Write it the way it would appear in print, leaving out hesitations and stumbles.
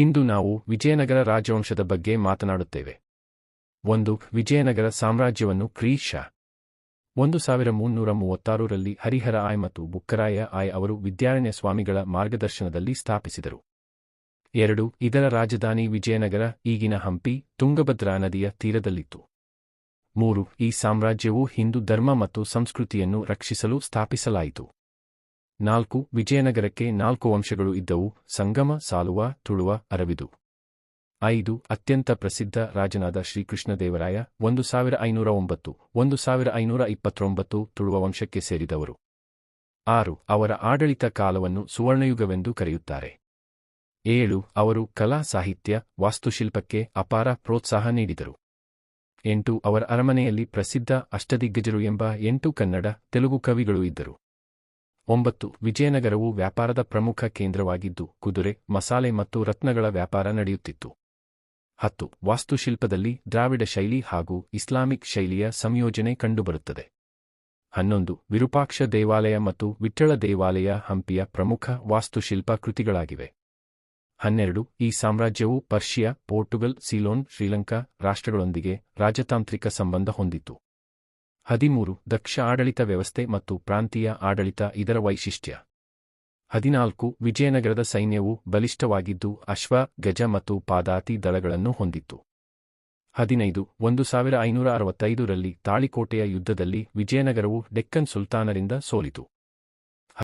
ಇಂದು ನಾವು ವಿಜಯನಗರ ರಾಜವಂಶದ ಬಗ್ಗೆ ಮಾತನಾಡುತ್ತೇವೆ. 1. ವಿಜಯನಗರ ಸಾಮ್ರಾಜ್ಯವನ್ನು ಕ್ರಿ.ಶ. 1336ರಲ್ಲಿ ಹರಿಹರ ಆಯ್ ಮತ್ತು ಬುಕ್ಕರಾಯ ಆಯ್ ಅವರು ವಿದ್ಯಾರಣ್ಯ ಸ್ವಾಮಿಗಳ ಮಾರ್ಗದರ್ಶನದಲ್ಲಿ ಸ್ಥಾಪಿಸಿದರು. 2. ಇದರ ರಾಜಧಾನಿ ವಿಜಯನಗರ, ಈಗಿನ ಹಂಪಿ, ತುಂಗಭದ್ರಾ ನದಿಯ ತೀರದಲ್ಲಿತ್ತು. 3. ಈ ಸಾಮ್ರಾಜ್ಯವು ಹಿಂದೂ ಧರ್ಮ ಮತ್ತು ಸಂಸ್ಕೃತಿಯನ್ನು ರಕ್ಷಿಸಲು ಸ್ಥಾಪಿಸಲಾಯಿತು. 4. ವಿಜಯನಗರಕ್ಕೆ 4 ವಂಶಗಳು ಇದ್ದವು: ಸಂಗಮ, ಸಾಲುವ, ತುಳುವ, ಅರವಿದು. 5. ಅತ್ಯಂತ ಪ್ರಸಿದ್ಧ ರಾಜನಾದ ಶ್ರೀಕೃಷ್ಣದೇವರಾಯ 1509 1529 ತುಳುವ ವಂಶಕ್ಕೆ ಸೇರಿದವರು. 6. ಅವರ ಆಡಳಿತ ಕಾಲವನ್ನು ಸುವರ್ಣಯುಗವೆಂದು ಕರೆಯುತ್ತಾರೆ. 7. ಅವರು ಕಲಾ, ಸಾಹಿತ್ಯ, ವಾಸ್ತುಶಿಲ್ಪಕ್ಕೆ ಅಪಾರ ಪ್ರೋತ್ಸಾಹ ನೀಡಿದರು. 8. ಅವರ ಅರಮನೆಯಲ್ಲಿ ಪ್ರಸಿದ್ಧ ಅಷ್ಟದಿಗ್ಗಜರು ಎಂಬ 8 ಕನ್ನಡ, ತೆಲುಗು ಕವಿಗಳು ಇದ್ದರು. 9. ವಿಜಯನಗರವು ವ್ಯಾಪಾರದ ಪ್ರಮುಖ ಕೇಂದ್ರವಾಗಿದ್ದು, ಕುದುರೆ, ಮಸಾಲೆ ಮತ್ತು ರತ್ನಗಳ ವ್ಯಾಪಾರ ನಡೆಯುತ್ತಿತ್ತು. 10. ವಾಸ್ತುಶಿಲ್ಪದಲ್ಲಿ ದ್ರಾವಿಡ ಶೈಲಿ ಹಾಗೂ ಇಸ್ಲಾಮಿಕ್ ಶೈಲಿಯ ಸಂಯೋಜನೆ ಕಂಡುಬರುತ್ತದೆ. 11. ವಿರೂಪಾಕ್ಷ ದೇವಾಲಯ ಮತ್ತು ವಿಠ್ಠಳ ದೇವಾಲಯ ಹಂಪಿಯ ಪ್ರಮುಖ ವಾಸ್ತುಶಿಲ್ಪ ಕೃತಿಗಳಾಗಿವೆ. 12. ಈ ಸಾಮ್ರಾಜ್ಯವು ಪರ್ಷಿಯಾ, ಪೋರ್ಟುಗಲ್, ಸಿಲೋನ್, ಶ್ರೀಲಂಕಾ ರಾಷ್ಟ್ರಗಳೊಂದಿಗೆ ರಾಜತಾಂತ್ರಿಕ ಸಂಬಂಧ ಹೊಂದಿತ್ತು. 13. ದಕ್ಷ ಆಡಳಿತ ವ್ಯವಸ್ಥೆ ಮತ್ತು ಪ್ರಾಂತೀಯ ಆಡಳಿತ ಇದರ ವೈಶಿಷ್ಟ್ಯ. 14. ವಿಜಯನಗರದ ಸೈನ್ಯವು ಬಲಿಷ್ಠವಾಗಿದ್ದು, ಅಶ್ವ, ಗಜ ಮತ್ತು ಪಾದಾತಿ ದಳಗಳನ್ನು ಹೊಂದಿತ್ತು. 15. 1565ರಲ್ಲಿ ತಾಳಿಕೋಟೆಯ ಯುದ್ಧದಲ್ಲಿ ವಿಜಯನಗರವು ಡೆಕ್ಕನ್ ಸುಲ್ತಾನರಿಂದ ಸೋಲಿತು.